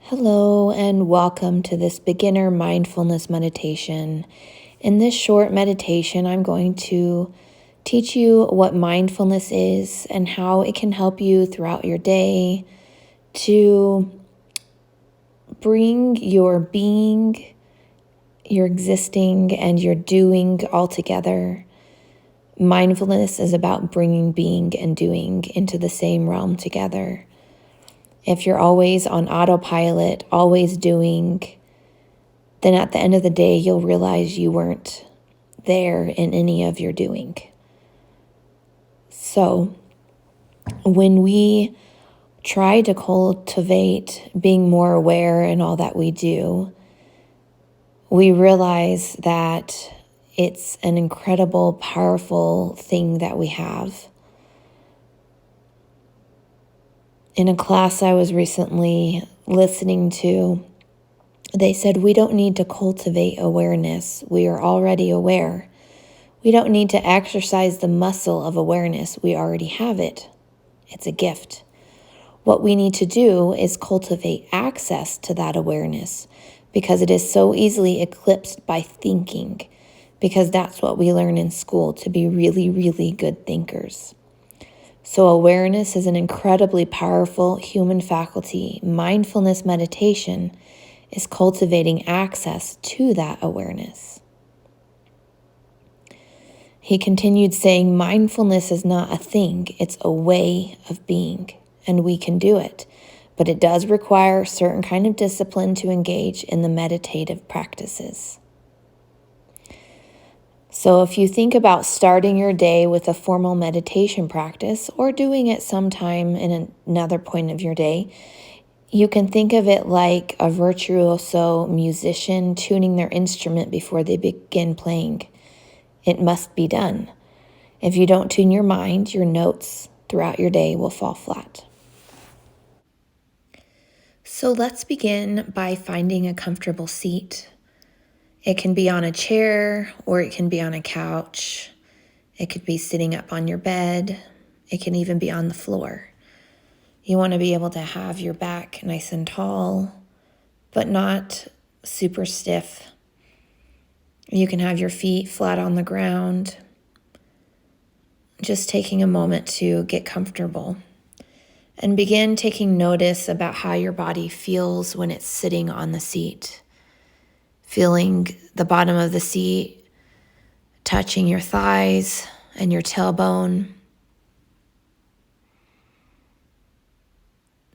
Hello, and welcome to this beginner mindfulness meditation. In this short meditation, I'm going to teach you what mindfulness is and how it can help you throughout your day to bring your being, your existing, and your doing all together. Mindfulness is about bringing being and doing into the same realm together. If you're always on autopilot, always doing, then at the end of the day, you'll realize you weren't there in any of your doing. So when we try to cultivate being more aware in all that we do, we realize that it's an incredible, powerful thing that we have. In a class I was recently listening to, they said we don't need to cultivate awareness. We are already aware. We don't need to exercise the muscle of awareness. We already have it. It's a gift. What we need to do is cultivate access to that awareness because it is so easily eclipsed by thinking, because that's what we learn in school, to be really, really good thinkers. So awareness is an incredibly powerful human faculty. Mindfulness meditation is cultivating access to that awareness. He continued saying, mindfulness is not a thing, it's a way of being, and we can do it. But it does require a certain kind of discipline to engage in the meditative practices. So if you think about starting your day with a formal meditation practice or doing it sometime in another point of your day, you can think of it like a virtuoso musician tuning their instrument before they begin playing. It must be done. If you don't tune your mind, your notes throughout your day will fall flat. So let's begin by finding a comfortable seat. It can be on a chair or it can be on a couch. It could be sitting up on your bed. It can even be on the floor. You want to be able to have your back nice and tall, but not super stiff. You can have your feet flat on the ground. Just taking a moment to get comfortable and begin taking notice about how your body feels when it's sitting on the seat. Feeling the bottom of the seat touching your thighs and your tailbone.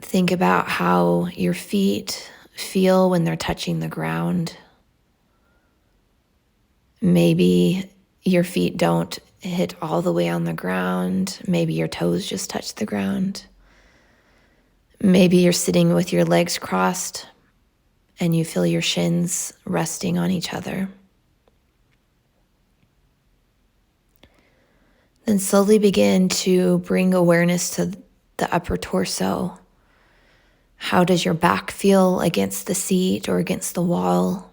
Think about how your feet feel when they're touching the ground. Maybe your feet don't hit all the way on the ground. Maybe your toes just touch the ground. Maybe you're sitting with your legs crossed and you feel your shins resting on each other. Then slowly begin to bring awareness to the upper torso. How does your back feel against the seat or against the wall?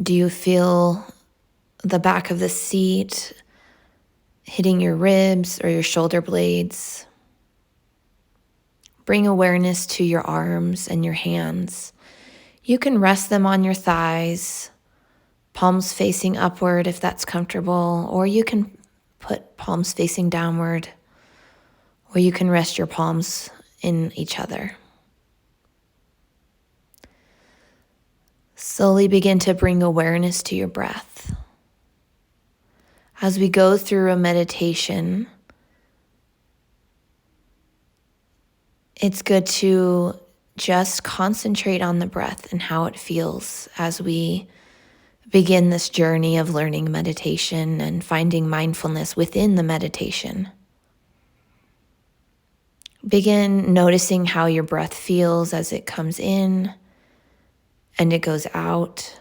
Do you feel the back of the seat hitting your ribs or your shoulder blades? Bring awareness to your arms and your hands. You can rest them on your thighs, palms facing upward if that's comfortable, or you can put palms facing downward, or you can rest your palms in each other. Slowly begin to bring awareness to your breath. As we go through a meditation, it's good to just concentrate on the breath and how it feels as we begin this journey of learning meditation and finding mindfulness within the meditation. Begin noticing how your breath feels as it comes in and it goes out.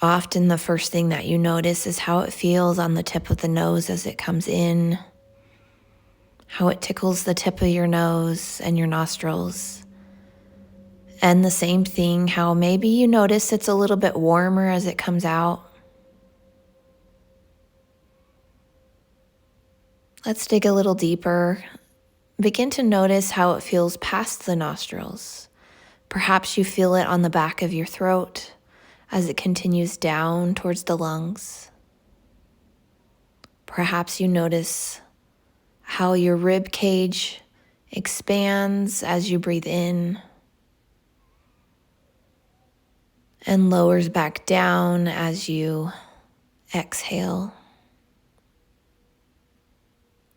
Often the first thing that you notice is how it feels on the tip of the nose as it comes in, how it tickles the tip of your nose and your nostrils. And the same thing, how maybe you notice it's a little bit warmer as it comes out. Let's dig a little deeper. Begin to notice how it feels past the nostrils. Perhaps you feel it on the back of your throat as it continues down towards the lungs. Perhaps you notice how your rib cage expands as you breathe in and lowers back down as you exhale.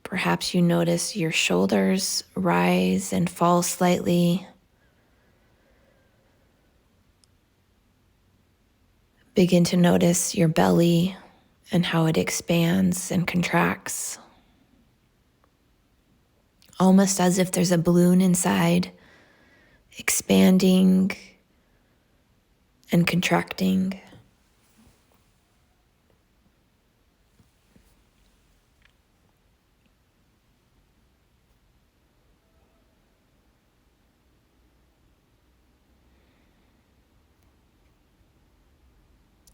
Perhaps you notice your shoulders rise and fall slightly. Begin to notice your belly and how it expands and contracts, almost as if there's a balloon inside, expanding and contracting.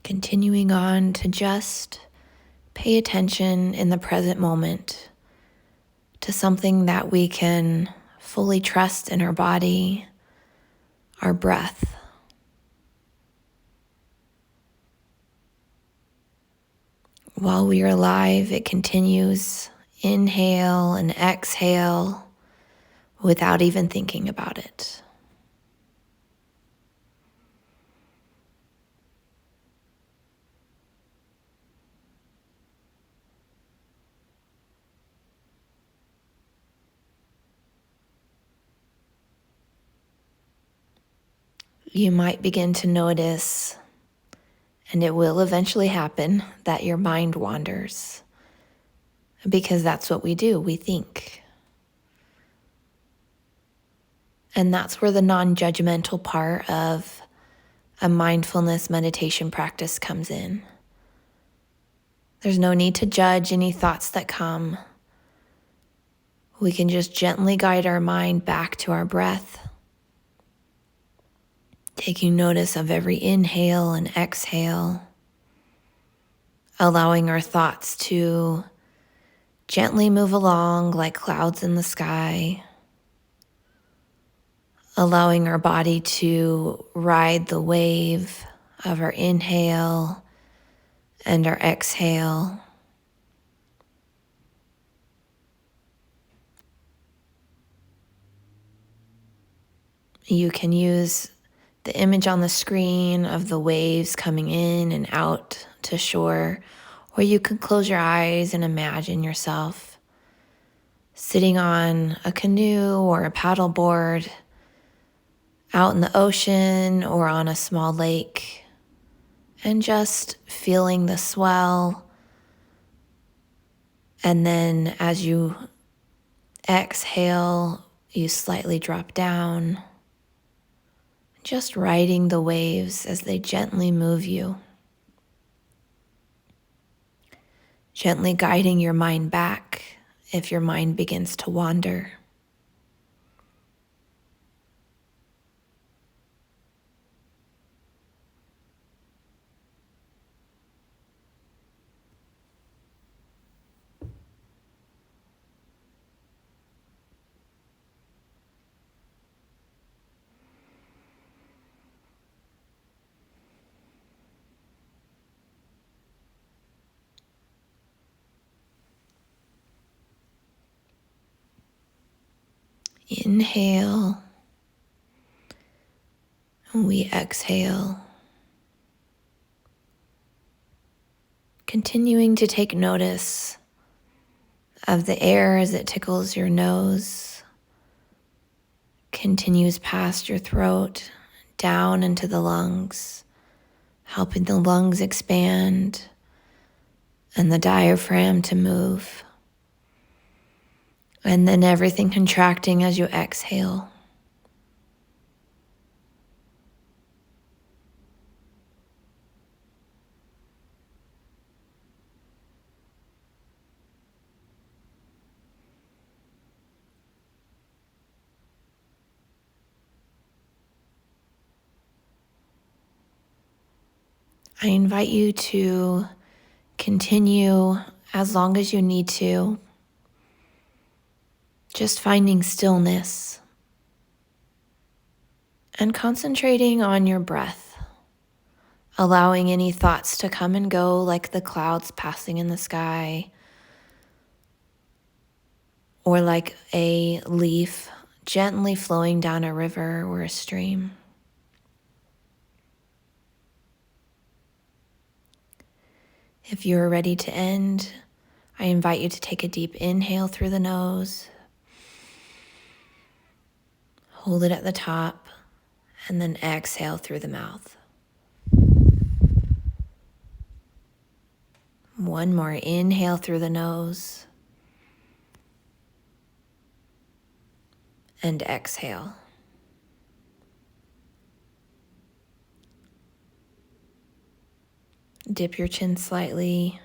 Continuing on to just pay attention in the present moment to something that we can fully trust in our body, our breath. While we are alive, it continues. Inhale and exhale without even thinking about it. You might begin to notice, and it will eventually happen, that your mind wanders, because that's what we do, we think. And that's where the non-judgmental part of a mindfulness meditation practice comes in. There's no need to judge any thoughts that come. We can just gently guide our mind back to our breath, taking notice of every inhale and exhale, allowing our thoughts to gently move along like clouds in the sky, allowing our body to ride the wave of our inhale and our exhale. You can use the image on the screen of the waves coming in and out to shore, or you can close your eyes and imagine yourself sitting on a canoe or a paddleboard out in the ocean or on a small lake, and just feeling the swell. And then as you exhale, you slightly drop down, just riding the waves as they gently move you, gently guiding your mind back if your mind begins to wander. Inhale, and we exhale. Continuing to take notice of the air as it tickles your nose, continues past your throat, down into the lungs, helping the lungs expand and the diaphragm to move. And then everything contracting as you exhale. I invite you to continue as long as you need to Just finding stillness and concentrating on your breath, allowing any thoughts to come and go like the clouds passing in the sky, or like a leaf gently flowing down a river or a stream. If you're ready to end, I invite you to take a deep inhale through the nose, hold it at the top, and then exhale through the mouth. One more inhale through the nose and exhale. Dip your chin slightly.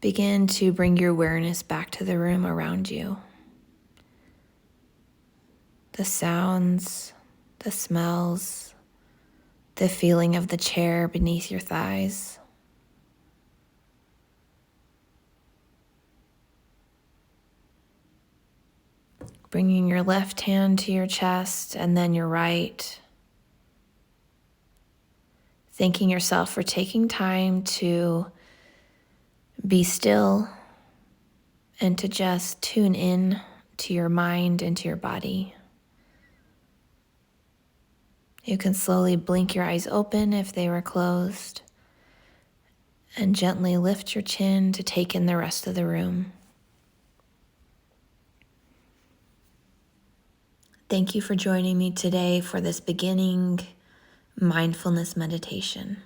Begin to bring your awareness back to the room around you. The sounds, the smells, the feeling of the chair beneath your thighs. Bringing your left hand to your chest and then your right. Thanking yourself for taking time to be still and to just tune in to your mind and to your body. You can slowly blink your eyes open if they were closed and gently lift your chin to take in the rest of the room. Thank you for joining me today for this beginning mindfulness meditation.